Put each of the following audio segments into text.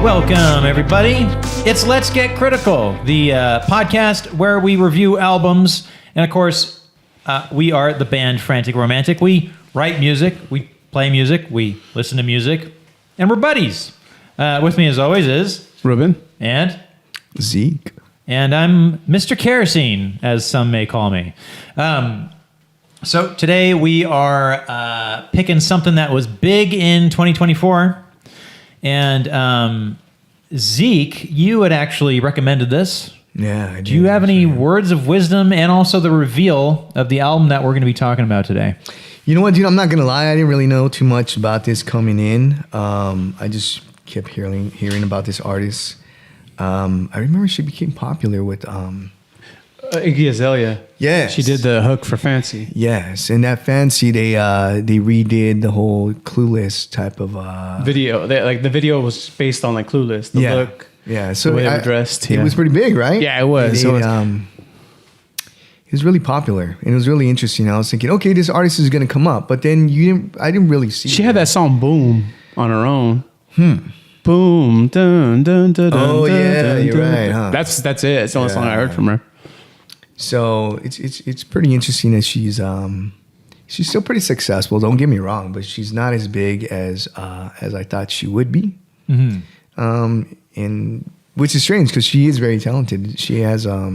Welcome, everybody. It's Let's Get Critical, the podcast where we review albums. And, of course, we are the band Frantic Romantic. We write music, we play music, we listen to music, and we're buddies. With me, as always, is... Ruben. And... Zeke. And I'm Mr. Kerosene, as some may call me. So today we are picking something that was big in 2024. And Zeke, you had actually recommended this. Yeah, I do you have any words of wisdom and also the reveal of the album that we're going to be talking about today? You know what, dude? I'm not going to lie. I didn't really know too much about this coming in. I just kept hearing about this artist. I remember she became popular with... Iggy Azalea. Yeah. She did the hook for Fancy. Yes. And that Fancy, they redid the whole Clueless type of... video. The video was based on like Clueless. The look. Yeah. So the way they were dressed. It was pretty big, right? Yeah, it was. It was really popular. And it was really interesting. I was thinking, okay, this artist is going to come up. But then I didn't really see She had that song Boom on her own. Boom. Dun, dun, dun, oh, dun, yeah. dun, You're dun. right, huh? That's it. It's the only song I heard from her. So it's pretty interesting that she's still pretty successful. Don't get me wrong, but she's not as big as I thought she would be. Mm-hmm. And which is strange because she is very talented. She has a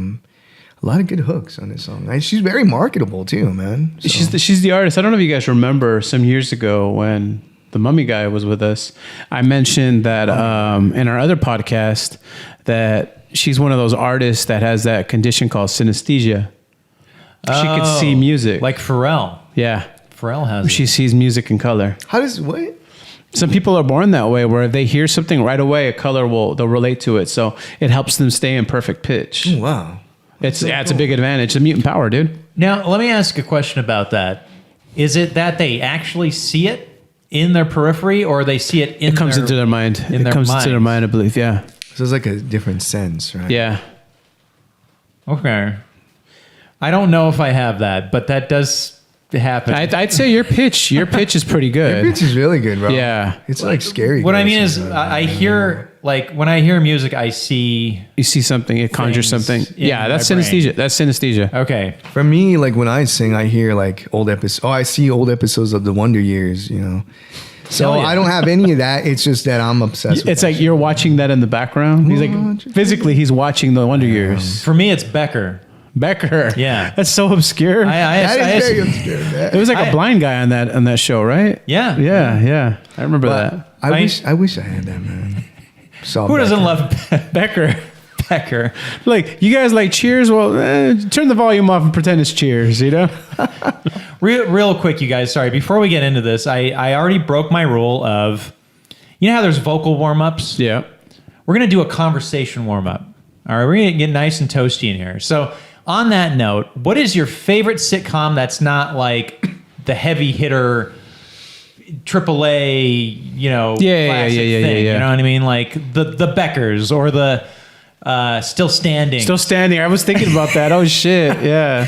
lot of good hooks on this song. And she's very marketable too, man. So. She's the artist. I don't know if you guys remember some years ago when the Mummy guy was with us. I mentioned that in our other podcast that she's one of those artists that has that condition called synesthesia. She can see music. Like Pharrell. Yeah. Pharrell has She sees music in color. How does what? Some people are born that way where if they hear something right away, they'll relate to it. So it helps them stay in perfect pitch. Oh, wow. It's a big advantage. It's a mutant power, dude. Now, let me ask a question about that. Is it that they actually see it in their periphery or they see it in comes into their mind. It comes into their mind, I believe, yeah. So it's like a different sense, right? Yeah. Okay. I don't know if I have that, but that does happen. I'd say your pitch is pretty good. Your pitch is really good, bro. Yeah. It's like scary. What I mean is I hear, like, when I hear music, I see... You see something, it conjures something. Yeah, that's synesthesia. Brain. That's synesthesia. Okay. For me, like when I sing, I hear like old episodes. Oh, I see old episodes of the Wonder Years, you know. So I don't have any of that. It's just that I'm obsessed with It's like you're watching that in the background. He's like, physically, he's watching the Wonder Years. For me, it's Becker. Yeah. That's so obscure. That is very obscure, man. It was like a blind guy on that show, right? Yeah. Yeah. I remember that. I wish I had that, man. Who doesn't love Becker? Becker. Like, you guys like Cheers? Well, turn the volume off and pretend it's Cheers, you know? Real quick, you guys, sorry. Before we get into this, I already broke my rule of, you know how there's vocal warm-ups? Yeah. We're going to do a conversation warm-up. All right, we're going to get nice and toasty in here. So on that note, what is your favorite sitcom that's not like the heavy hitter AAA, you know, classic thing? You know what I mean? Like the Beckers or the Still Standing. Still Standing. I was thinking about that. Oh, shit. Yeah.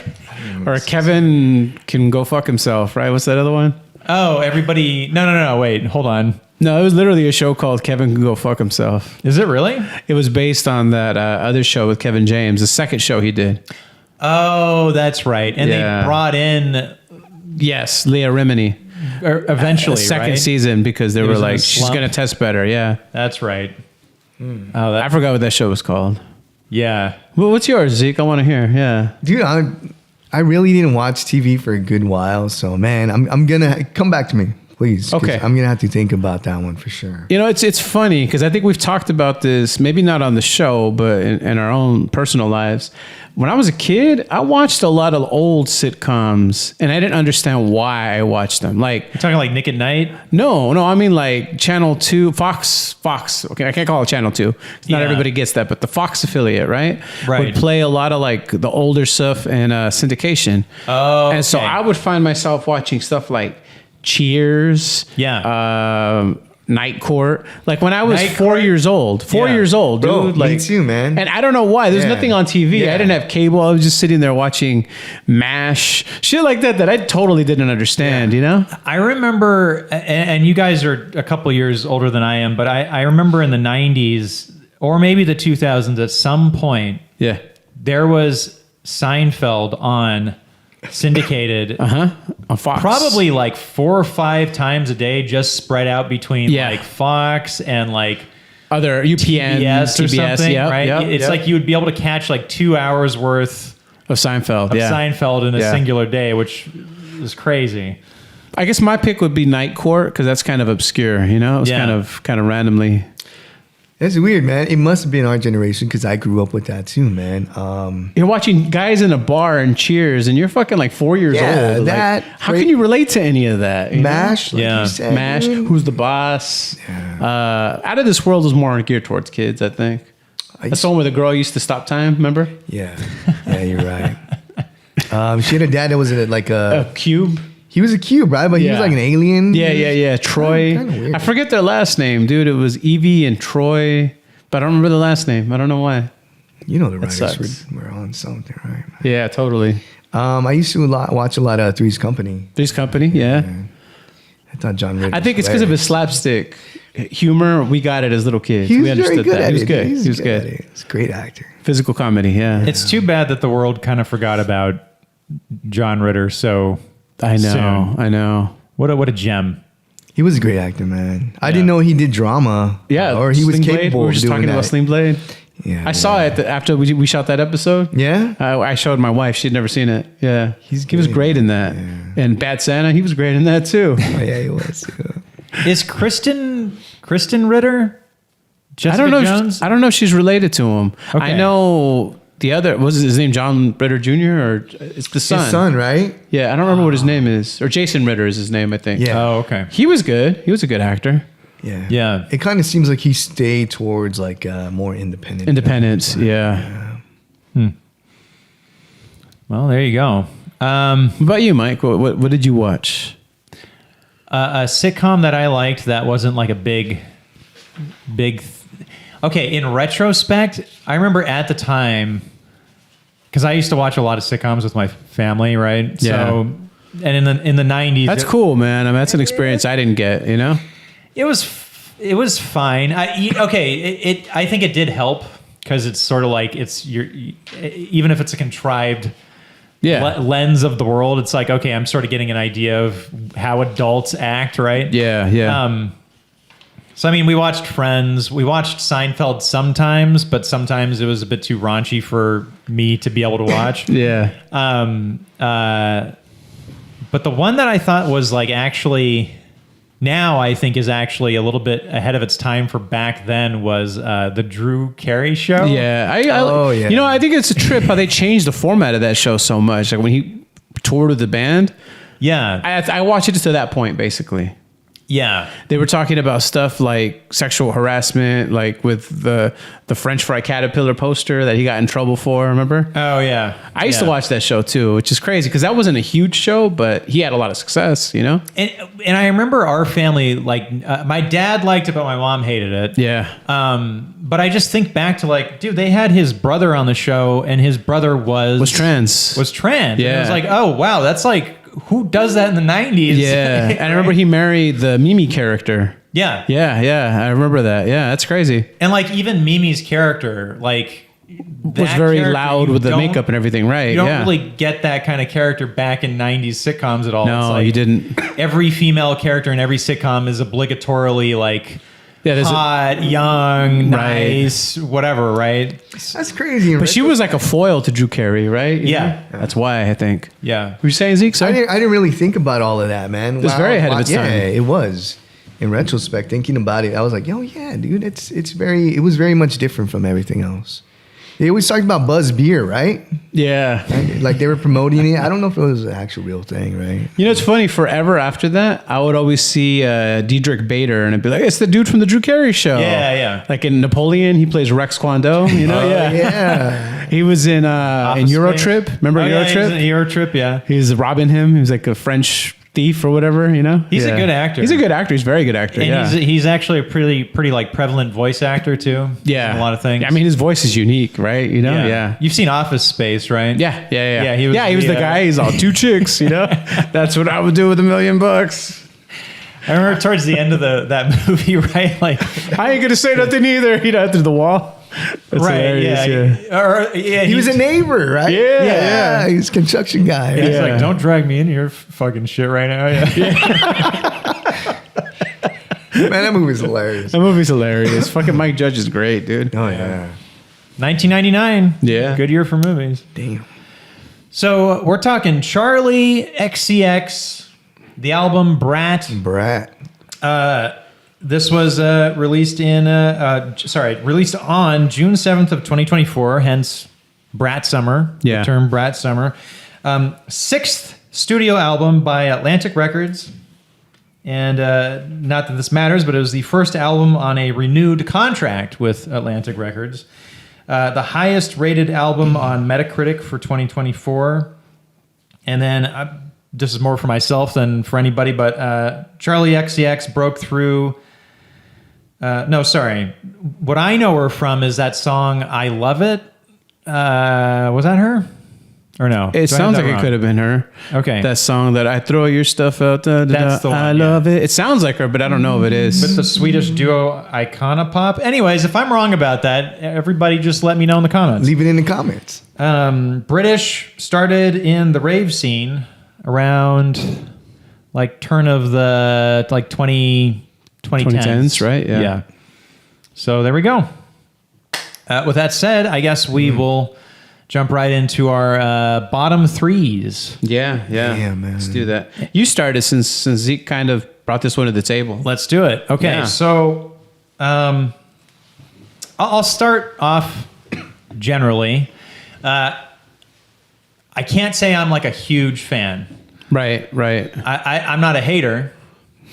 Or Kevin Can Go Fuck Himself, right? What's that other one? Oh, everybody. No. Wait, hold on. No, it was literally a show called Kevin Can Go Fuck Himself. Is it really? It was based on that other show with Kevin James, the second show he did. Oh, that's right. And they brought in... Yes, Leah Remini. Eventually, second right? season because they were like, she's going to test better. Yeah. That's right. Oh, I forgot what that show was called. Yeah. Well, what's yours, Zeke? I want to hear. Yeah. Dude, I really didn't watch TV for a good while. So, man, I'm going to... Come back to me, please. Okay. I'm going to have to think about that one for sure. You know, it's funny because I think we've talked about this, maybe not on the show, but in our own personal lives. When I was a kid, I watched a lot of old sitcoms, and I didn't understand why I watched them. Like, you're talking like Nick at Night? No, I mean like Channel 2, Fox. Okay, I can't call it Channel 2. Not everybody gets that, but the Fox affiliate, right? Would play a lot of like the older stuff and syndication. Oh, okay. And so I would find myself watching stuff like Cheers. Yeah. Night Court. Like when I was Night 4 Court? years old. 4 Yeah. years old, dude. Bro, like, me too, man. And I don't know why. There's Yeah. nothing on TV. Yeah. I didn't have cable. I was just sitting there watching MASH. Shit like that I totally didn't understand, you know? I remember, and you guys are a couple years older than I am, but I remember in the 90s or maybe the 2000s at some point, Yeah. there was Seinfeld on syndicated On Fox. probably like 4 or 5 times a day, just spread out between Yeah. like Fox and like Other UPN, TBS or something, yep, right? yep, It's yep. like you would be able to catch like 2 hours worth of Seinfeld. of Yeah. Seinfeld in a Yeah. singular day, which is crazy. I guess my pick would be Night Court because that's kind of obscure, you know? It was Yeah. kind of randomly. That's weird, man. It must have been our generation because I grew up with that too, man. You're watching guys in a bar and Cheers, and you're fucking like 4 years Yeah, old. Like, that how can you relate to any of that? you know? MASH, like Yeah. you said, MASH, dude. Who's the Boss? Out of This World is more geared towards kids, I think. That's the one where the girl used to stop time, remember? Yeah, yeah, you're right. She had a dad that was like A cube. he was a cube, right? But he was Yeah. like an alien. Yeah. Troy. Kinda weird. I forget their last name, dude. It was Evie and Troy, but I don't remember the last name. I don't know why. You know the writers sucks. were on something, right? Yeah, totally. I used to watch a lot of Three's Company. Three's Company, yeah. I thought John Ritter I think was it's because of his hilarious. slapstick humor. We got it as little kids. He was we understood very good that. at He was it. good. He He was at good. it. He's a great actor. Physical comedy, yeah. It's too bad that the world kind of forgot about John Ritter. So I know. soon. I know. What a gem. He was a great actor, man. I didn't know he did drama. Yeah, or he was Sling Blade. capable We were of just doing talking that. about Sling Blade. Yeah, I saw it after we shot that episode. Yeah, I showed my wife. She'd never seen it. Yeah, he was good. great in that. Yeah. And Bad Santa, he was great in that too. Oh, yeah, he was. Yeah. Is Kristen Ritter? Jessica I don't know. Jones? I don't know if she's related to him. Okay. I know the other. Was his name John Ritter Jr. or it's the son? His son, right? Yeah, I don't remember what his name is. Or Jason Ritter is his name, I think. Yeah. Oh, okay. He was good. He was a good actor. Yeah, Yeah. It kind of seems like he stayed towards like more independent. Independence. Yeah. Well, there you go. What about you, Mike? What did you watch? A sitcom that I liked that wasn't like a big. Okay, in retrospect, I remember at the time because I used to watch a lot of sitcoms with my family, right? Yeah. So, and in the 90s, That's cool, man. I mean, that's an experience I didn't get. You know. It was fine. I think it did help because it's sort of like even if it's a contrived Yeah. lens of the world, it's like, okay, I'm sort of getting an idea of how adults act, right? Yeah. So I mean, we watched Friends, we watched Seinfeld sometimes, but sometimes it was a bit too raunchy for me to be able to watch. Yeah. But the one that I thought was like actually now I think is actually a little bit ahead of its time for back then was the Drew Carey Show. Yeah. Yeah. You know, I think it's a trip how they changed the format of that show so much. Like when he toured with the band, Yeah. I watched it to that point, basically. Yeah. They were talking about stuff like sexual harassment, like with the French fry caterpillar poster that he got in trouble for. Remember? Oh yeah. I used to watch that show too, which is crazy because that wasn't a huge show, but he had a lot of success. You know? And I remember our family, like my dad liked it, but my mom hated it. Yeah. But I just think back to like, dude, they had his brother on the show, and his brother was trans. Was trans. Yeah. And it was like, oh wow, that's like, who does that in the 90s? Yeah. And I remember he married the Mimi character. Yeah. Yeah. I remember that. Yeah, that's crazy. And like even Mimi's character, like Was very loud with the makeup and everything, right? You don't Yeah. really get that kind of character back in 90s sitcoms at all. No, It's like you didn't. Every female character in every sitcom is obligatorily like Yeah, there's hot, young, Right. nice, whatever, right? That's crazy. but she was like a foil to Drew Carey, right? You Yeah. know? That's why I think. Yeah. Were you saying, Zeke? I Sorry? didn't really think about all of that, man. It was very ahead of its time. Yeah, it was. In retrospect, thinking about it, I was like, "Yo, yeah, dude, it was very much different from everything else." They always talked about Buzz Beer, right? Yeah. Like they were promoting it. I don't know if it was an actual real thing, right? You know, it's funny. Forever after that, I would always see Diedrich Bader, and I'd be like, "It's the dude from the Drew Carey Show." Yeah. Like in Napoleon, he plays Rex Kwon Do. You know, Yeah. He was in Office Eurotrip. Space. Remember Oh, yeah, Eurotrip? he's in Eurotrip, yeah. He was robbing him. He was like a French thief or whatever, you know? He's a good actor. He's a good actor. He's a very good actor. And he's actually a pretty like prevalent voice actor too. Yeah. In a lot of things. I mean, his voice is unique, right? You know? Yeah. You've seen Office Space, right? Yeah. Yeah, he was the guy. He's all 2 chicks, you know? That's what I would do with $1 million. I remember towards the end of that movie, right? Like, I ain't gonna say nothing either. You know, through the wall. That's right? Yeah. He was a neighbor, right? Yeah. He was a construction guy. He's like, don't drag me into your fucking shit right now. Man, that movie's hilarious. That movie's hilarious. Fucking Mike Judge is great, dude. Oh yeah. 1999. Yeah. Good year for movies. Damn. So we're talking Charli XCX, the album Brat. This was released on June 7th of 2024, hence Brat Summer, Yeah. the term Brat Summer. 6th studio album by Atlantic Records. And not that this matters, but it was the first album on a renewed contract with Atlantic Records. The highest rated album on Metacritic for 2024. And then this is more for myself than for anybody, but Charli XCX broke through. What I know her from is that song "I Love It." Was that her? Or no? It sounds like it could have been her. Okay. That song that I throw your stuff out. That's the one, I love it. It sounds like her, but I don't know if it is. With the Swedish duo Iconopop. Anyways, if I'm wrong about that, everybody just let me know in the comments. Leave it in the comments. British started in the rave scene around like turn of the like 2010s, right? Yeah. So there we go. With that said, I guess we will jump right into our bottom threes. Yeah. Damn, man. Let's do that. You started since Zeke kind of brought this one to the table. Let's do it. Okay, Yeah. so I'll start off generally. I can't say I'm like a huge fan. Right. I'm not a hater,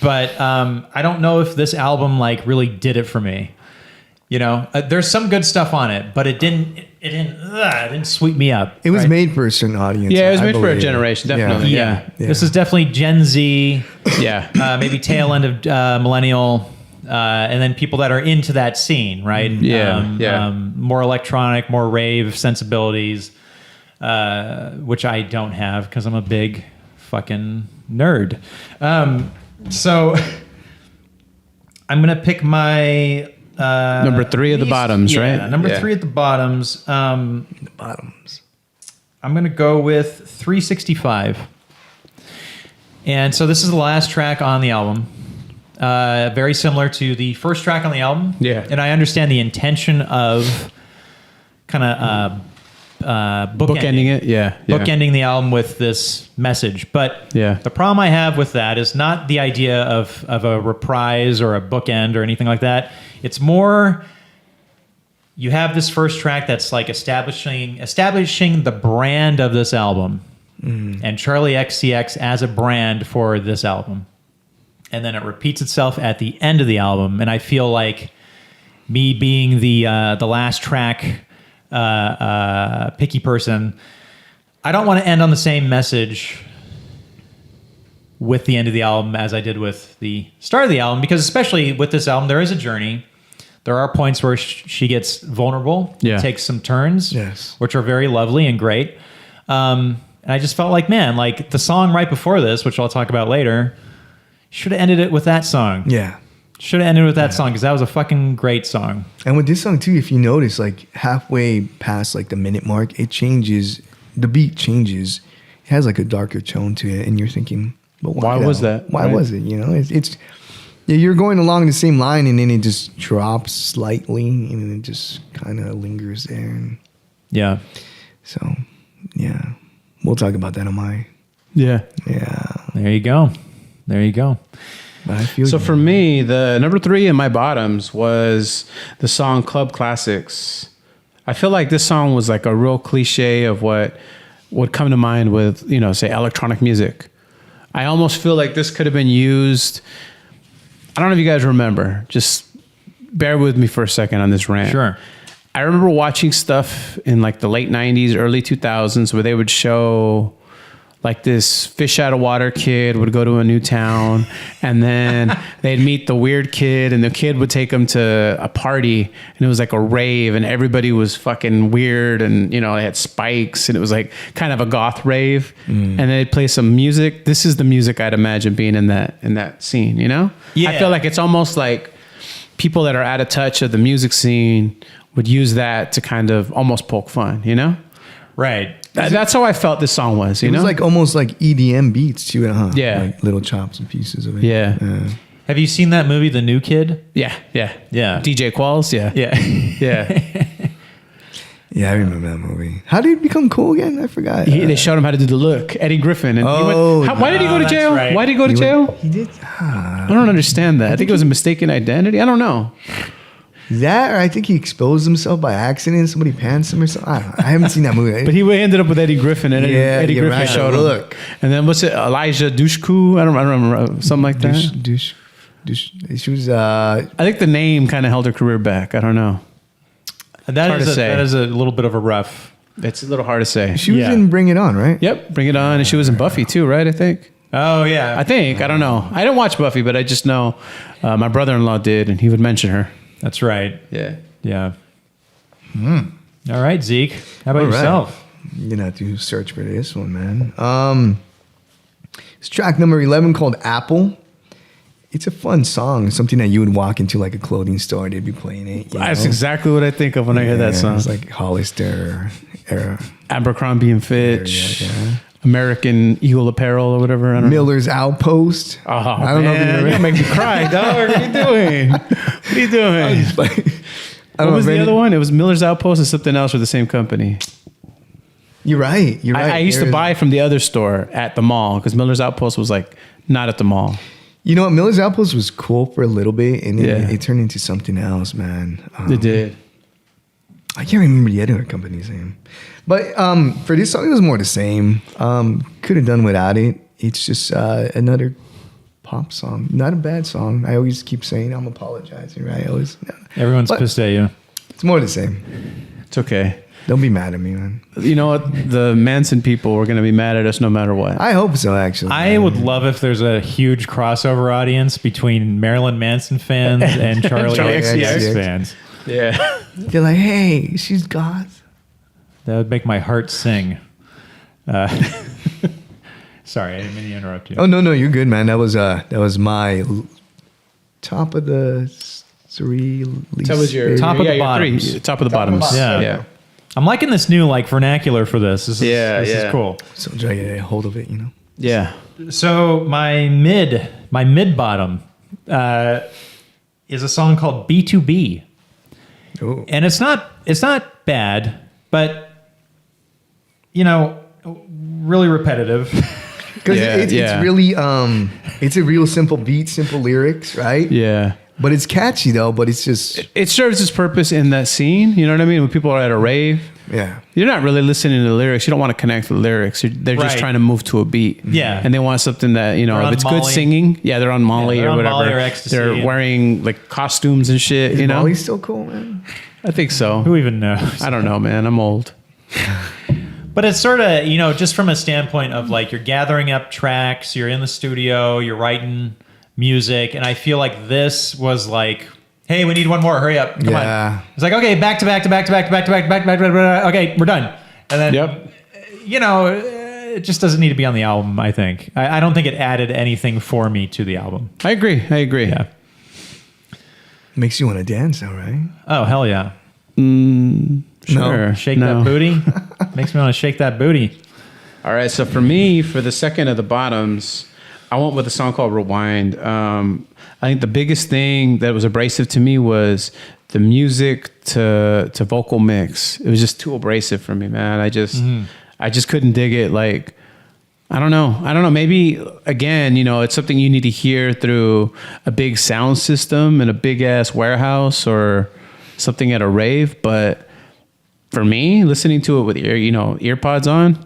but I don't know if this album like really did it for me. You know, there's some good stuff on it, but it didn't sweep me up. It was right? made for a certain audience. Yeah, it was I made for a believe. generation, definitely. Yeah. Yeah. This is definitely Gen Z, Yeah. maybe tail end of millennial, and then people that are into that scene, right? Yeah, more electronic, more rave sensibilities, which I don't have because I'm a big fucking nerd. So I'm gonna pick my Number 3 at the bottoms, right? Number 3 at the bottoms. The bottoms. I'm going to go with 365. And so this is the last track on the album. Very similar to the first track on the album. Yeah. And I understand the intention of kind of bookending Bookending it, yeah. bookending the album with this message. But the problem I have with that is not the idea of a reprise or a bookend or anything like that. It's more, you have this first track that's like establishing the brand of this album and Charli XCX as a brand for this album. And then it repeats itself at the end of the album. And I feel like me being the last track picky person, I don't want to end on the same message with the end of the album as I did with the start of the album, because especially with this album, there is a journey. There are points where she gets vulnerable, takes some turns, which are very lovely and great. And I just felt like, man, like the song right before this, which I'll talk about later, should have ended it with that song. Yeah. Should have ended with that song because that was a fucking great song. And with this song too, if you notice, like halfway past like the minute mark, it changes. The beat changes. It has like a darker tone to it, and you're thinking, but why was that? Why was it? You know, it's you're going along the same line, and then it just drops slightly, and then it just kind of lingers there. And yeah. So, yeah, we'll talk about that on my. Yeah. There you go. But I feel so for me, the number 3 in my bottoms was the song Club Classics. I feel like this song was like a real cliche of what would come to mind with, you know, say electronic music. I almost feel like this could have been used. I don't know if you guys remember. Just bear with me for a second on this rant. Sure. I remember watching stuff in like the late 90s, early 2000s where they would show like this fish out of water kid would go to a new town, and then they'd meet the weird kid, and the kid would take them to a party, and it was like a rave, and everybody was fucking weird, and you know they had spikes, and it was like kind of a goth rave, and they'd play some music. This is the music I'd imagine being in that scene, you know? Yeah. I feel like it's almost like people that are out of touch of the music scene would use that to kind of almost poke fun, you know? Right. That's how I felt this song was, you It know? was like almost like EDM beats too, huh? Yeah. Like little chops and pieces of it. Yeah. Have you seen that movie, The New Kid? Yeah. Yeah. DJ Qualls, yeah. Yeah. Yeah, I remember that movie. How did he become cool again? I forgot. They showed him how to do the look. Eddie Griffin. And Oh, why did he go to that's jail? right. Why did he go to jail? He did. I don't understand that. I think it was a mistaken identity. I don't know. That, or I think he exposed himself by accident. Somebody pants him or something. I don't know. I haven't seen that movie. But he ended up with Eddie Griffin, and Yeah, Eddie you're Griffin right. showed him. Look. And then what's it? Elijah Dushku? I don't remember. Something like that. She was. I think the name kind of held her career back. I don't know. That hard to say. That is a little bit of a rough. It's a little hard to say. She was Yeah. in Bring It On, right? Yep, Bring It On, and she was in Buffy too, right? I think. Oh, yeah. I don't know. I didn't watch Buffy, but I just know my brother-in-law did, and he would mention her. That's right. Yeah. Yeah. All right, Zeke. How about All right. yourself? You're gonna have to search for this one, man. It's track number 11 called Apple. It's a fun song, something that you would walk into like a clothing store, they'd be playing it. you That's know? exactly what I think of when I hear that song. It's like Hollister era. Abercrombie and Fitch, Yeah. American Eagle Apparel or whatever. I don't know. Miller's Outpost. Oh, I don't know if you man, remember. you make me cry, dog. What are you doing? What are you doing? What was the other one? It was Miller's Outpost and something else for the same company. You're right. You're right. I used to buy from the other store at the mall because Miller's Outpost was like not at the mall. You know what? Miller's Outpost was cool for a little bit, and then Yeah. it turned into something else, man. It did. I can't remember the other company's name. But for this song, it was more the same. Could have done without it. It's just another pop song. Not a bad song. I always keep saying I'm apologizing, right? Everyone's But pissed at you. It's more the same. It's okay. Don't be mad at me, man. You know what? The Manson people were going to be mad at us no matter what. I hope so, actually. I would love if there's a huge crossover audience between Marilyn Manson fans and Charli Charli XCX XCX. fans. Yeah. They're like, hey, she's goth. That would make my heart sing. Sorry, I didn't mean to interrupt you. Oh no, you're good, man. That was my top of the three. Least That was your favorite. Top of the your bottoms. three. Top of the bottoms. Yeah. Yeah. I'm liking this new like vernacular for this. This is, Yeah, this yeah. is cool. So try to get a hold of it, you know. Yeah. So my mid bottom is a song called B2B. Oh. And it's not bad, but you know, really repetitive. Because Yeah, it's yeah. really it's a real simple beat, simple lyrics, right? Yeah. But it's catchy though. But it's just It serves its purpose in that scene. You know what I mean? When people are at a rave, yeah. you're not really listening to the lyrics. You don't want to connect with the lyrics. They're just Right. trying to move to a beat. Yeah. And they want something that, you know, They're if on it's good Molly. singing, they're on Molly they're or on whatever. Molly or ecstasy, They're yeah. wearing like costumes and shit, Is you know? Molly still cool, man? I think so. Who even knows? I don't know, man. I'm old. But it's sort of, you know, just from a standpoint of like you're gathering up tracks, you're in the studio, you're writing music, and I feel like this was like, hey, we need one more, hurry up, come Yeah. on. It's like, okay, back to back to back to back to back to back to back to back to back, okay, we're done. And then, Yep. you know, it just doesn't need to be on the album, I think. I don't think it added anything for me to the album. I agree. Yeah. Makes you want to dance, all right? Oh, hell yeah. Sure. Shake No. that booty. Makes me want to shake that booty. All right, so for me, for the second of the bottoms, I went with a song called Rewind. I think the biggest thing that was abrasive to me was the music to vocal mix. It was just too abrasive for me, man. I just couldn't dig it. Like, I don't know. Maybe again, you know, it's something you need to hear through a big sound system in a big ass warehouse or something at a rave. But for me, listening to it with earpods on,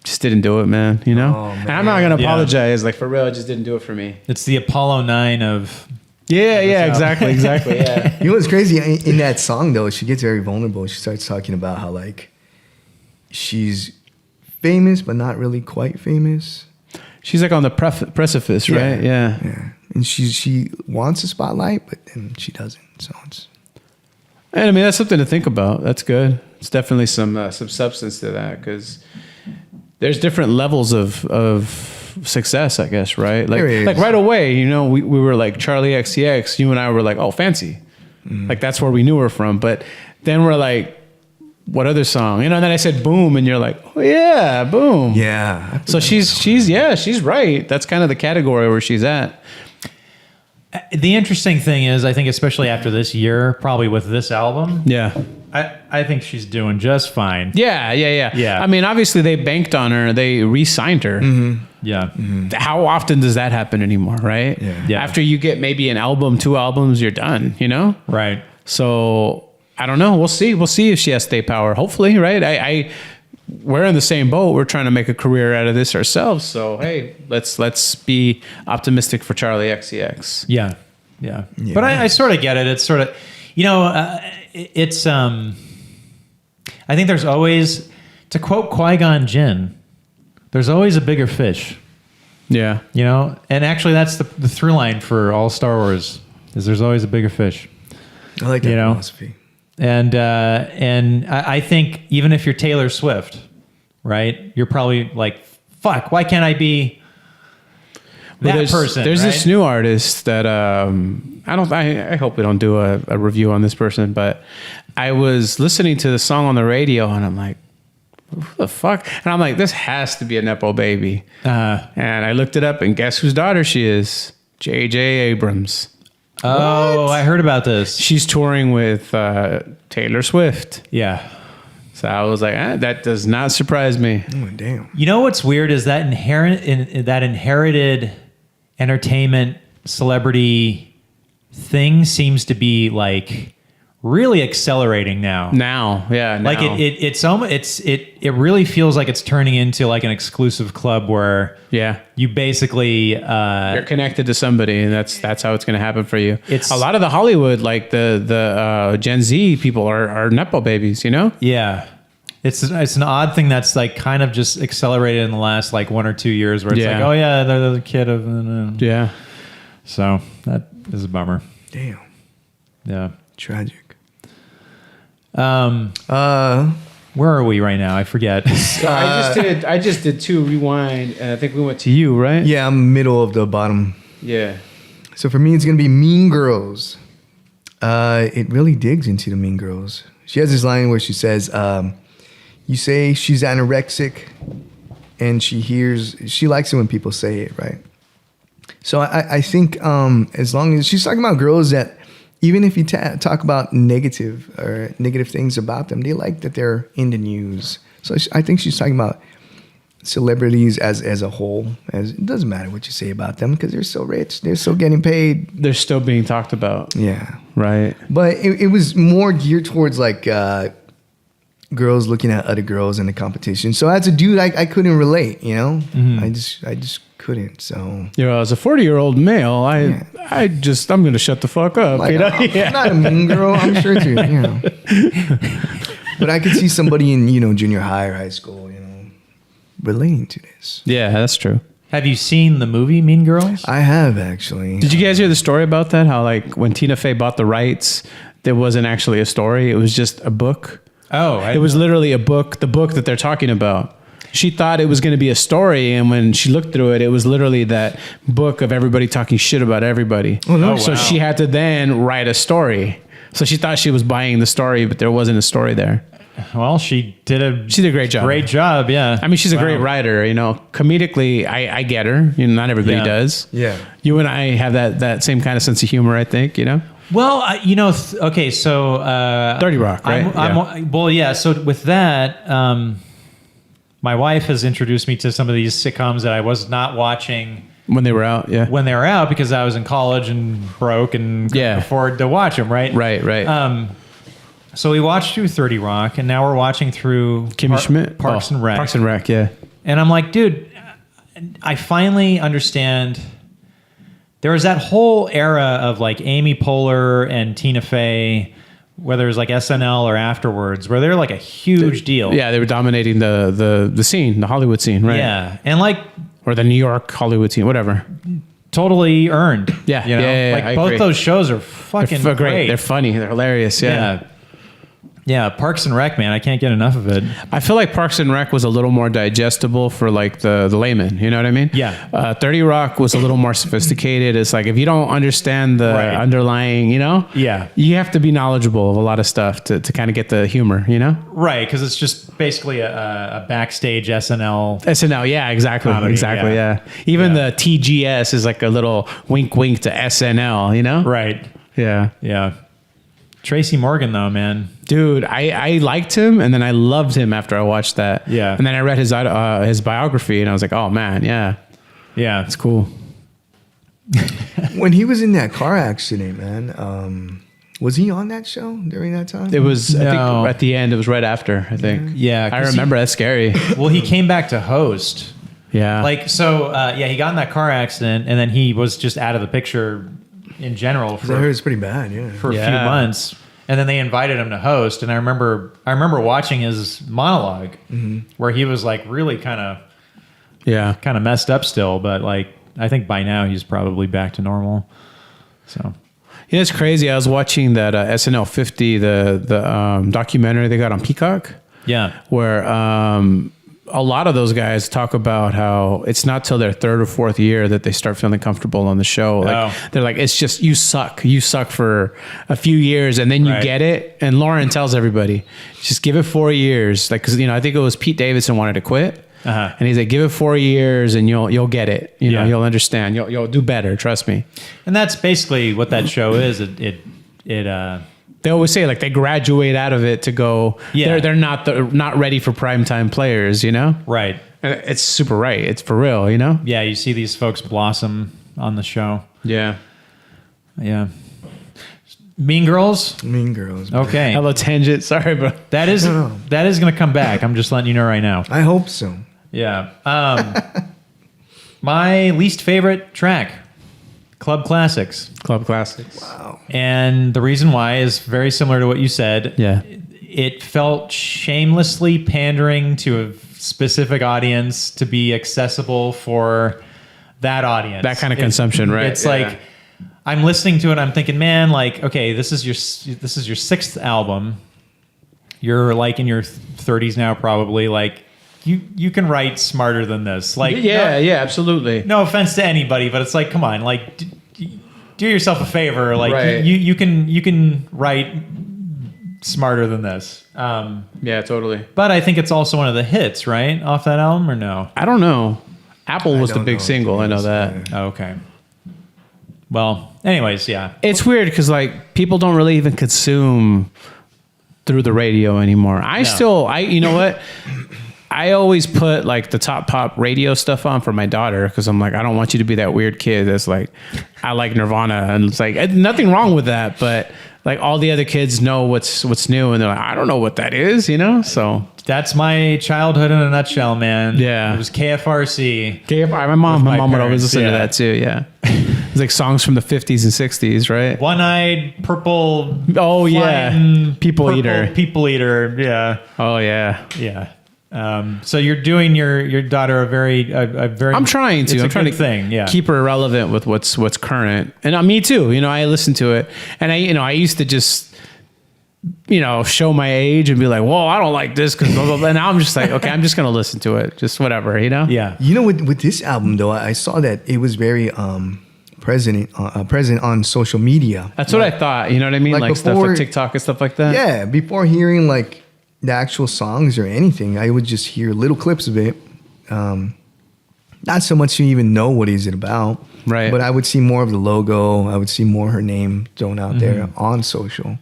just didn't do it, man. You know, Oh, and I'm not gonna Yeah. apologize. Like for real, it just didn't do it for me. It's the Apollo 9 of... Yeah, exactly. Yeah. You know what's crazy? In that song, though, she gets very vulnerable. She starts talking about how, like, she's famous, but not really quite famous. She's like on the precipice, right? Yeah. Yeah. And she wants a spotlight, but then she doesn't. So it's... And I mean, that's something to think about. That's good. It's definitely some substance to that, because there's different levels of success, I guess, right? Like right away, you know, we were like Charli XCX. You and I were like, oh, fancy. Like that's where we knew her from. But then we're like, what other song? You know, and then I said boom, and you're like, oh yeah, boom. Yeah. So she's right. That's kind of the category where she's at. The interesting thing is, I think especially after this year, probably with this album, Yeah. I think she's doing just fine. Yeah. I mean, obviously they banked on her. They re-signed her. Yeah. How often does that happen anymore, right? Yeah. After you get maybe an album, 2 albums, you're done, you know? Right. So I don't know. We'll see. We'll see if she has stay power. Hopefully, right? We're in the same boat. We're trying to make a career out of this ourselves. So hey, let's be optimistic for Charli XCX. Yeah. But I sort of get it. It's sort of, you know, it's I think there's always, to quote Qui-Gon Jinn, there's always a bigger fish. Yeah. You know, and actually that's the through line for all Star Wars, is there's always a bigger fish. I like that philosophy. And I think even if you're Taylor Swift, right, you're probably like, fuck, why can't I be that person? There's right? this new artist that I hope we don't do a review on this person, but I was listening to the song on the radio and I'm like, who the fuck? And I'm like, this has to be a Nepo baby. And I looked it up, and guess whose daughter she is? J.J. Abrams. Oh, I heard about this. She's touring with Taylor Swift. Yeah. So I was like, that does not surprise me. Oh, damn. You know what's weird is that inherited entertainment celebrity thing seems to be like really accelerating now. Now. Like it really feels like it's turning into like an exclusive club where you basically you're connected to somebody, and that's how it's going to happen for you. It's a lot of the Hollywood, like the Gen Z people are Nepo babies, you know? Yeah. It's an odd thing that's like kind of just accelerated in the last like 1 or 2 years, where it's like, oh yeah, they're the kid of yeah. So that is a bummer. Damn. Yeah. Tragic. Where are we right now? I forget. I just did 2 rewind, and I think we went to you, right? Yeah, I'm middle of the bottom. Yeah. So for me, it's going to be Mean Girls. It really digs into the Mean Girls. She has this line where she says, you say she's anorexic, and she likes it when people say it, right? So I think as long as she's talking about girls that, even if you talk about negative things about them, they like that they're in the news. So I think she's talking about celebrities as a whole. As it doesn't matter what you say about them, because they're so rich, they're still getting paid, They're still being talked about. yeah. Right. But it was more geared towards like girls looking at other girls in the competition. So as a dude, I couldn't relate. You know, I just couldn't. So As a 40-year-old male, I'm going to shut the fuck up. like, you know? I'm not a mean girl, I'm sure too. You know, but I could see somebody in junior high or high school, relating to this. Yeah, that's true. Have you seen the movie Mean Girls? I have actually. Did you guys hear the story about that? How like when Tina Fey bought the rights, there wasn't actually a story. It was just a book. Oh, it was literally a book, the book that they're talking about. She thought it was going to be a story, and when she looked through it, it was literally that book of everybody talking shit about everybody. Oh, no. So wow. she had to then write a story. So she thought she was buying the story, but there wasn't a story there. Well, she did a great job. Great job, yeah. I mean, she's a great writer. Comedically, I get her. Not everybody does. Yeah. You and I have that same kind of sense of humor, I think. Well, okay, so 30 Rock, right? Well, yeah. So with that, my wife has introduced me to some of these sitcoms that I was not watching when they were out. Yeah. When they were out, because I was in college and broke and couldn't afford to watch them. Right. Right. So we watched through 30 Rock, and now we're watching through Kimmy Schmidt, Parks and Rec. Parks and Rec, yeah. And I'm like, dude, I finally understand. There was that whole era of like Amy Poehler and Tina Fey, whether it was like SNL or afterwards, where they're like a huge deal. Yeah, they were dominating the scene, the Hollywood scene, right? Yeah. And like Or the New York Hollywood scene, whatever. totally earned. Yeah, You know? yeah, like I both agree. those shows are fucking They're great. They're funny. They're hilarious. Yeah. Yeah, Parks and Rec, man. I can't get enough of it. I feel like Parks and Rec was a little more digestible for like the layman. You know what I mean? Yeah. 30 Rock was a little more sophisticated. It's like if you don't understand the Right. underlying, Yeah. you have to be knowledgeable of a lot of stuff to kind of get the humor. Right, because it's just basically a backstage SNL. SNL, yeah, exactly, Comedy, exactly, yeah. yeah. Even Yeah. the TGS is like a little wink, wink to SNL. Right. Yeah. Yeah. Tracy Morgan, though, man. Dude, I liked him, and then I loved him after I watched that. Yeah. And then I read his biography, and I was like, oh man, yeah, Yeah. it's cool. When he was in that car accident, man, was he on that show during that time? It was, I No. think, at the end. It was right after. I think. Yeah, I 'cause remember. That's scary. Well, he came back to host. Yeah. He got in that car accident, and then he was just out of the picture in general I heard for it's pretty bad. Yeah. a few Yeah. months. And then they invited him to host, and I remember watching his monologue where he was like really kind of messed up still, but like I think by now he's probably back to normal. So It's crazy. I was watching that SNL 50, the documentary they got on Peacock, yeah, where a lot of those guys talk about how it's not till their third or fourth year that they start feeling comfortable on the show. Like Oh. they're like, it's just you suck for a few years, and then you Right. get it. And Lauren tells everybody, just give it 4 years. Like, because I think it was Pete Davidson wanted to quit, Uh-huh. and he's like, give it 4 years, and you'll get it. Yeah. You'll understand. You'll do better. Trust me. and that's basically what that show is. They always say like they graduate out of it to go. Yeah. They're not ready for primetime players. Right. And it's super right. It's for real. Yeah, you see these folks blossom on the show. Yeah. Yeah. Mean Girls. Mean Girls. Okay, Hello tangent. Sorry, bro. that is going to come back. I'm just letting you know right now. I hope so. Yeah. My least favorite track, Club Classics. Club classics. Wow. And the reason why is very similar to what you said. Yeah. It felt shamelessly pandering to a specific audience to be accessible for that audience. That kind of consumption, right? It's Yeah. like I'm listening to it, I'm thinking, man, like, okay, this is your sixth album. You're like in your 30s now, probably. Like, you can write smarter than this. Like, Yeah, yeah, absolutely. no offense to anybody, but it's like, come on, like, do yourself a favor. Like, Right. you can write smarter than this. Yeah, totally. But I think it's also one of the hits, right, off that album, or no? I don't know. Apple was the don't big know, single. I know that. yeah. Oh, okay. Well, anyways, yeah. It's weird because like people don't really even consume through the radio anymore. You know what? I always put like the top pop radio stuff on for my daughter because I'm like, I don't want you to be that weird kid that's like, I like Nirvana, and it's like nothing wrong with that, but like all the other kids know what's new, and they're like, I don't know what that is, So That's my childhood in a nutshell, man. Yeah. It was KFRC. my mom my would always parents, listen to yeah. that too. Yeah, it's like songs from the 50s and 60s, right? One-eyed purple. Oh, yeah. flying People purple eater. People eater. Yeah. Oh yeah. Yeah. So you're doing your daughter a very. I'm trying to. It's I'm a trying good to thing. Yeah. keep her relevant with what's current, and me too. I listen to it, and I used to just show my age and be like, "Whoa, I don't like this," because blah blah blah. And now I'm just like, okay, I'm just gonna listen to it, just whatever, Yeah. With this album though, I saw that it was very present on social media. That's what I thought. You know what I mean? like Like stuff before- like TikTok and stuff like that. Yeah, before hearing like the actual songs or anything, I would just hear little clips of it. Not so much to even know what is it about, Right. But I would see more of the logo. I would see more her name thrown out there on social.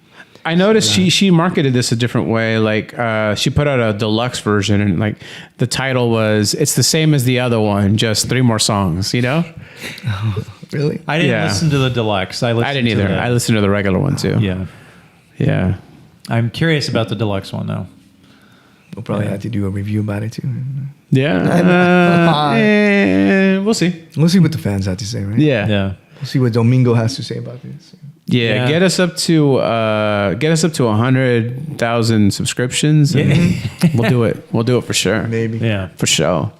I noticed she marketed this a different way. Like she put out a deluxe version, and like the title was, "It's the same as the other one, just 3 more songs." Really? I didn't Yeah. listen to the deluxe. I I didn't either. I listened to the regular one too. Yeah. Yeah. I'm curious about the deluxe one though. We'll probably have to do a review about it too. Yeah. We'll see. We'll see what the fans have to say, right? Yeah. Yeah. We'll see what Domingo has to say about this. Yeah, get us up to 100,000 subscriptions, and we'll do it. We'll do it for sure. Maybe. Yeah. For sure.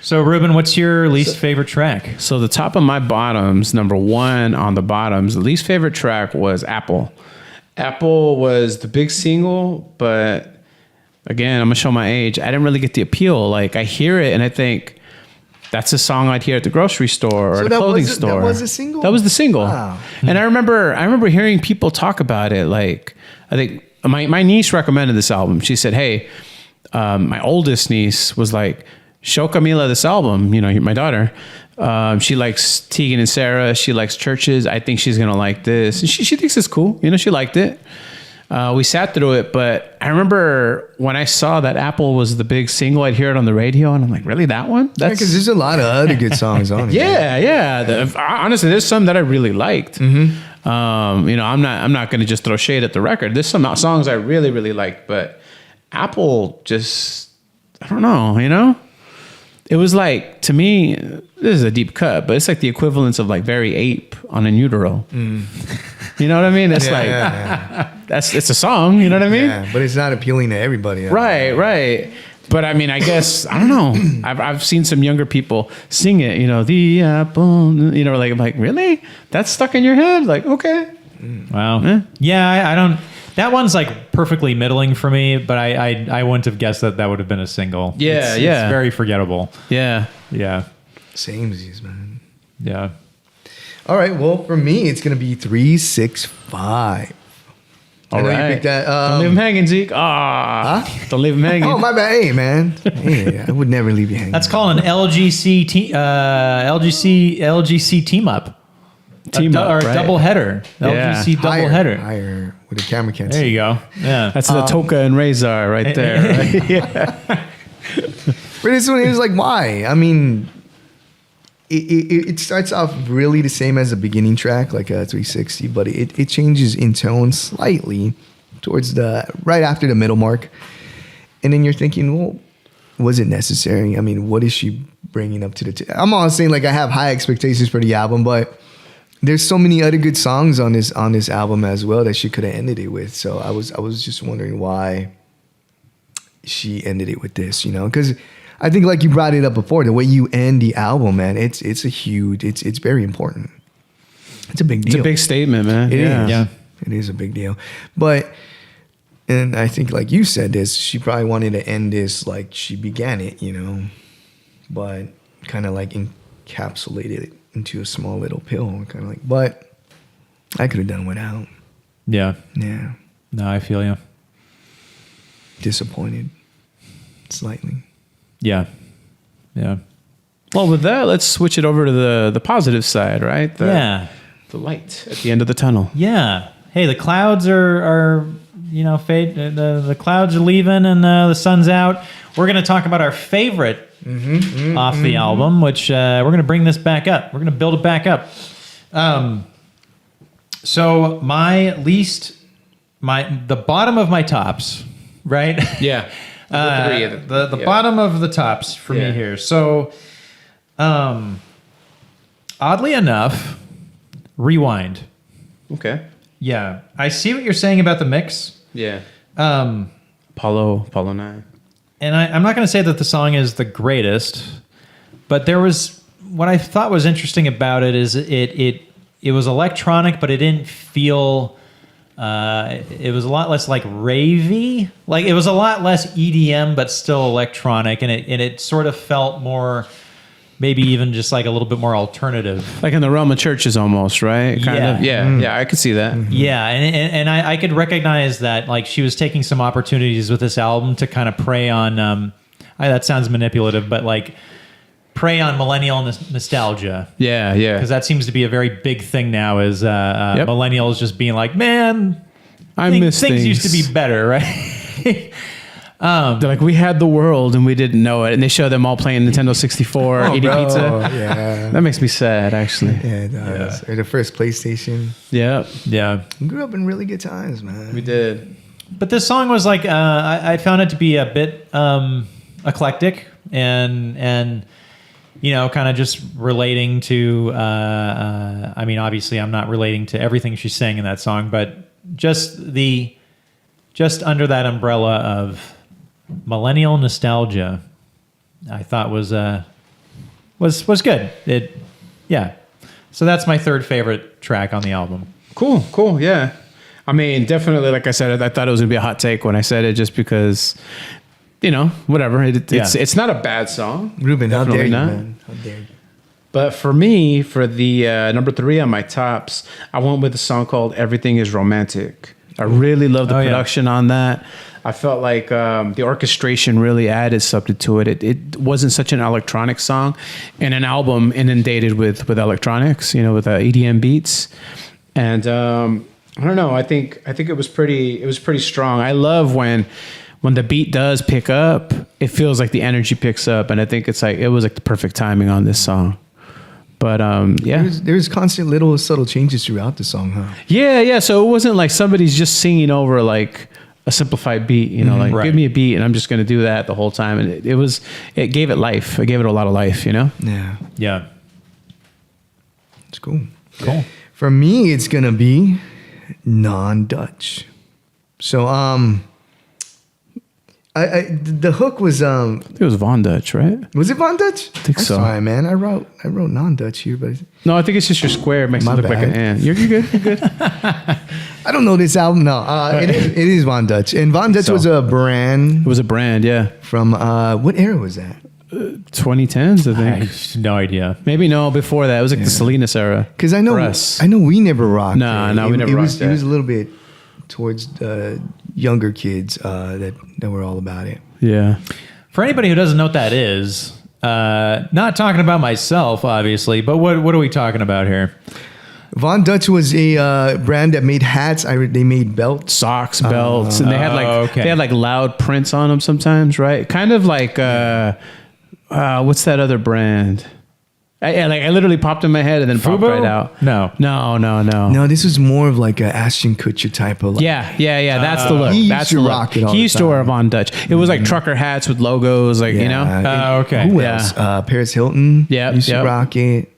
So, Ruben, what's your least favorite track? So the top of my bottoms, number one on the bottoms, the least favorite track was Apple. Apple was the big single, but again, I'm gonna show my age. I didn't really get the appeal. Like, I hear it and I think that's a song I'd hear at the grocery store or the clothing store. That was a single? That was the single. Wow. And I remember hearing people talk about it. Like, I think my niece recommended this album. She said, hey, my oldest niece was like, show Camila this album, you know, my daughter. She likes Tegan and Sarah. She likes Churches. I think she's going to like this. And she thinks it's cool. You know, she liked it. We sat through it, but I remember when I saw that Apple was the big single, I'd hear it on the radio and I'm like, really, that one? That's because there's a lot of other good songs on it. Yeah. Honestly, there's some that I really liked. Mm-hmm. You know, I'm not going to just throw shade at the record. There's some songs I really, really liked, but Apple just, I don't know, you know? It was like, to me, this is a deep cut, but it's like the equivalence of like Very Ape on In Utero. You know what I mean? It's it's a song, you know what I mean? Yeah, but it's not appealing to everybody. Right. But I mean, I guess, I don't know. I've seen some younger people sing it, you know, the apple, you know, like, I'm like, really? That's stuck in your head? Like, okay. Wow. Yeah, I don't. That one's like perfectly middling for me, but I wouldn't have guessed that would have been a single. Yeah, it's very forgettable. Yeah. Samesies, man. Yeah. All right. Well, for me, it's gonna be 365. All right. You picked that. Don't leave him hanging, Zeke. Don't leave him hanging. Oh, my bad. Hey, man. Hey, I would never leave you hanging. That's called an LGC team up. Or a double header. LGC double header. Higher with a camera can't There see. you go. Yeah. That's the Toka and Razor right there. Right? Yeah. But this one, it was like, why? I mean, it starts off really the same as the beginning track, like a 360, but it changes in tone slightly towards right after the middle mark. And then you're thinking, well, was it necessary? I mean, what is she bringing up to the I'm all saying, like, I have high expectations for the album, but there's so many other good songs on this album as well that she could have ended it with. So I was just wondering why she ended it with this, you know? Because I think, like you brought it up before, the way you end the album, man, it's very important. It's a big deal. It's a big statement, man. It is. Yeah. It is a big deal. But, and I think, like you said, this, she probably wanted to end this like she began it, you know, but kind of like encapsulated it into a small little pill, kind of like, but I could have done without. Yeah. Yeah. No, I feel you. Disappointed. Slightly. Yeah. Yeah. Well, with that, let's switch it over to the positive side, right? The light at the end of the tunnel. Yeah. Hey, the clouds are you know, fade. The clouds are leaving and the sun's out. We're going to talk about our favorite off the album, which we're going to bring this back up. We're going to build it back up. So the bottom of my tops, right? Yeah. The bottom of the tops for me here. So, oddly enough, Rewind. Okay. Yeah, I see what you're saying about the mix. Yeah. Apollo 9. And I'm not going to say that the song is the greatest, but there was what I thought was interesting about it is it was electronic, but it didn't feel. It was a lot less like ravey. Like it was a lot less EDM, but still electronic, and it sort of felt more, maybe even just like a little bit more alternative, like in the realm of churches, almost, right? Kind of. Yeah. I could see that. Yeah, and I could recognize that, like, she was taking some opportunities with this album to kind of prey on. That sounds manipulative, but like prey on millennial nostalgia. Yeah. Because that seems to be a very big thing now. Is millennials just being like, man, I miss things used to be better, right? They're like, we had the world and we didn't know it, and they show them all playing Nintendo 64, eating pizza. Yeah, that makes me sad, actually. Yeah, it does. Or the first PlayStation. Yeah. We grew up in really good times, man. We did. But this song was like, I found it to be a bit eclectic, and kind of just relating to, I mean, obviously I'm not relating to everything she's saying in that song, but just under that umbrella of millennial nostalgia, I thought was good. So that's my third favorite track on the album. Cool. Yeah. I mean, definitely, like I said, I thought it was going to be a hot take when I said it just because, whatever. It's not a bad song. Ruben, how dare you, not. man? How dare you? But for me, for the number 3 on my tops, I went with a song called Everything is Romantic. I really love the production on that. I felt like the orchestration really added something to it. It wasn't such an electronic song, and an album inundated with electronics, with EDM beats. And I don't know. I think it was pretty strong. I love when the beat does pick up, it feels like the energy picks up, and I think it was like the perfect timing on this song. But there's constant little subtle changes throughout the song, huh? Yeah. So it wasn't like somebody's just singing over like a simplified beat, give me a beat and I'm just going to do that the whole time. And it gave it life. It gave it a lot of life, Yeah. It's cool. Cool. For me, it's going to be non-Dutch. So, the hook was I think it was Von Dutch, right? Was it Von Dutch? I think so. Sorry, man. I wrote non-Dutch here, but no, I think it's just your square. It makes it look like an ant. You're good. You're good. I don't know this album. No, it is Von Dutch, and Von Dutch was a brand. It was a brand, yeah. From what era was that? 2010s, I think. I have no idea. Maybe no, before that. It was like the Salinas era. Because I know we never rocked. No, we never rocked. It was a little bit towards the younger kids that were all about it. Yeah. For anybody who doesn't know what that is, not talking about myself, obviously, but what are we talking about here? Von Dutch was a brand that made hats. They made belts, socks, belts, and they had like loud prints on them sometimes, right? Kind of like what's that other brand? I literally popped in my head and then popped right out. No. No, this was more of like a Ashton Kutcher type of. Yeah. That's the look. That's the look. He used to wear Von Dutch. It was like trucker hats with logos, like okay. Who else? Paris Hilton. Used to rock it.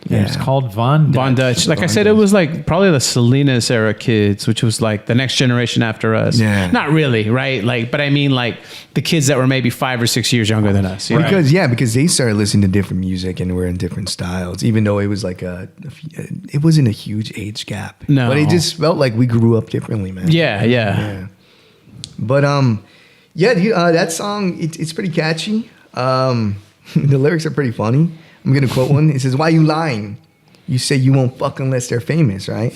Yeah. It's called Von Dutch. Von Dutch. Like I said, it was like probably the Salinas era kids, which was like the next generation after us. Yeah. Not really, right? Like, but I mean like the kids that were maybe 5 or 6 years younger than us. Because they started listening to different music and were in different styles, even though it was like it wasn't a huge age gap. No. But it just felt like we grew up differently, man. Yeah. But that song, it's pretty catchy. The lyrics are pretty funny. I'm going to quote one. It says, "Why you lying? You say you won't fuck unless they're famous, right?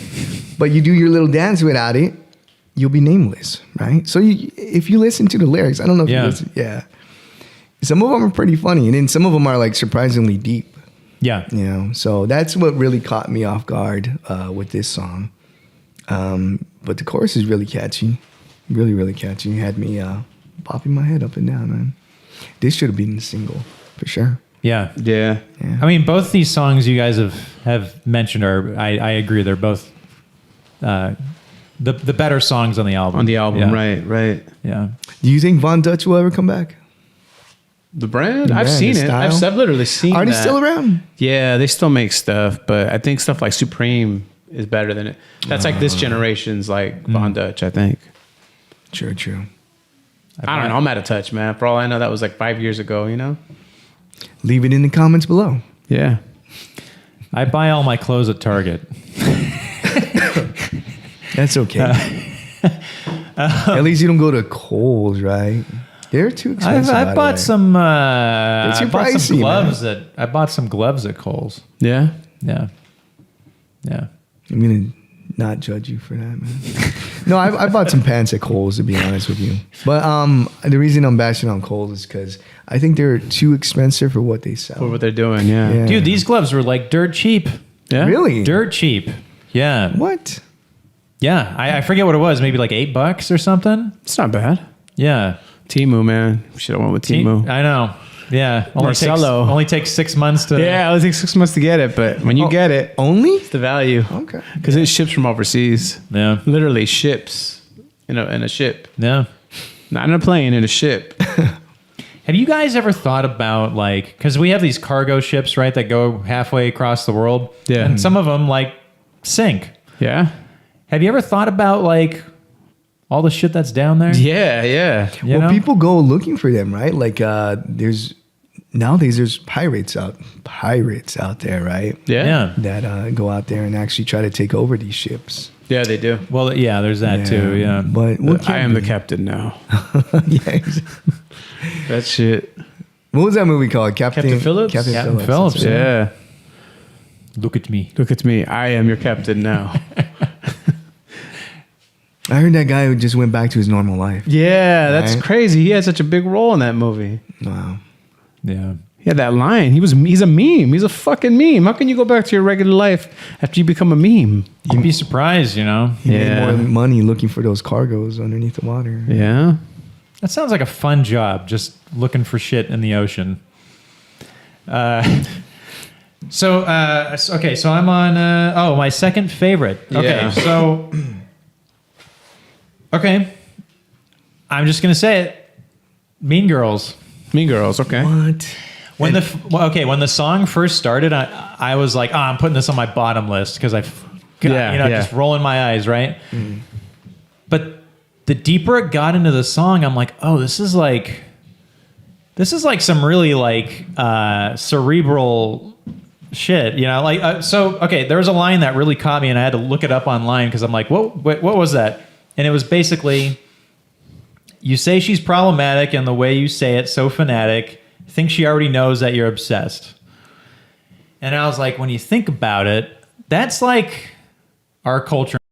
But you do your little dance without it, you'll be nameless, right?" So if you listen to the lyrics, I don't know if you listen. Yeah. Some of them are pretty funny. And then some of them are like surprisingly deep. Yeah. So that's what really caught me off guard with this song. But the chorus is really catchy. Really, really catchy. It had me popping my head up and down, man. This should have been a single for sure. Yeah. I mean, both these songs you guys have mentioned I agree. They're both the better songs on the album. Right. Yeah. Do you think Von Dutch will ever come back? The brand? I've seen it. I've literally seen it. Are they still around? Yeah, they still make stuff, but I think stuff like Supreme is better than it. That's like this generation's like Von Dutch, I think. True. I don't know. I'm out of touch, man. For all I know, that was like 5 years ago, Leave it in the comments below. Yeah. I buy all my clothes at Target. That's okay. At least you don't go to Kohl's, right? They're too expensive. I bought some pricey, gloves I bought some gloves at Kohl's. Yeah. I'm gonna not judge you for that, man. No, I bought some pants at Kohl's, to be honest with you. But the reason I'm bashing on Kohl's is because I think they're too expensive for what they sell. For what they're doing, yeah. Dude, these gloves were like dirt cheap. Yeah? Really? Dirt cheap. Yeah. What? Yeah. I forget what it was. Maybe like $8 or something. It's not bad. Yeah. Temu, man. We should have went with Temu. I know. Yeah. Marcelo. Only takes 6 months to... Yeah, it only takes 6 months to get it, but when you get it... Only? It's the value. Okay. Because it ships from overseas. Yeah. Literally ships in a ship. Yeah. Not in a plane, in a ship. Have you guys ever thought about like, because we have these cargo ships, right, that go halfway across the world, Yeah. and some of them like sink. Yeah. Have you ever thought about like all the shit that's down there? Yeah. Yeah. You Well, know? people go looking for them, right? Like nowadays there's pirates out there, right? Yeah. That go out there and actually try to take over these ships. Yeah, they do. Well, yeah, there's that too. Yeah, But I am the captain now. yeah, exactly. That shit. What was that movie called? Captain Phillips? Captain Captain Phillips. Phillips. that's right. Yeah. look at me. Look at me. I am your captain now. I heard that guy who just went back to his normal life. Yeah, that's Right. crazy. He had such a big role in that movie. Wow. Yeah. He had that line. He's a meme. He's a fucking meme. How can you go back to your regular life after you become a meme? You'd be surprised, you know. He Yeah. made more money looking for those cargoes underneath the water. Yeah. That sounds like a fun job, just looking for shit in the ocean. So I'm on, my second favorite. Okay, Yeah. so, okay. I'm just going to say it. Mean Girls. Mean Girls. Okay. What? When the song first started, I was like, I'm putting this on my bottom list because just rolling my eyes, right? Mm. But the deeper it got into the song, I'm like, oh, this is like some really like cerebral shit, you know? Like, there was a line that really caught me, and I had to look it up online because I'm like, what was that? And it was basically, you say she's problematic, and the way you say it, so fanatic. Think she already knows that you're obsessed. And I was like, when you think about it, that's like our culture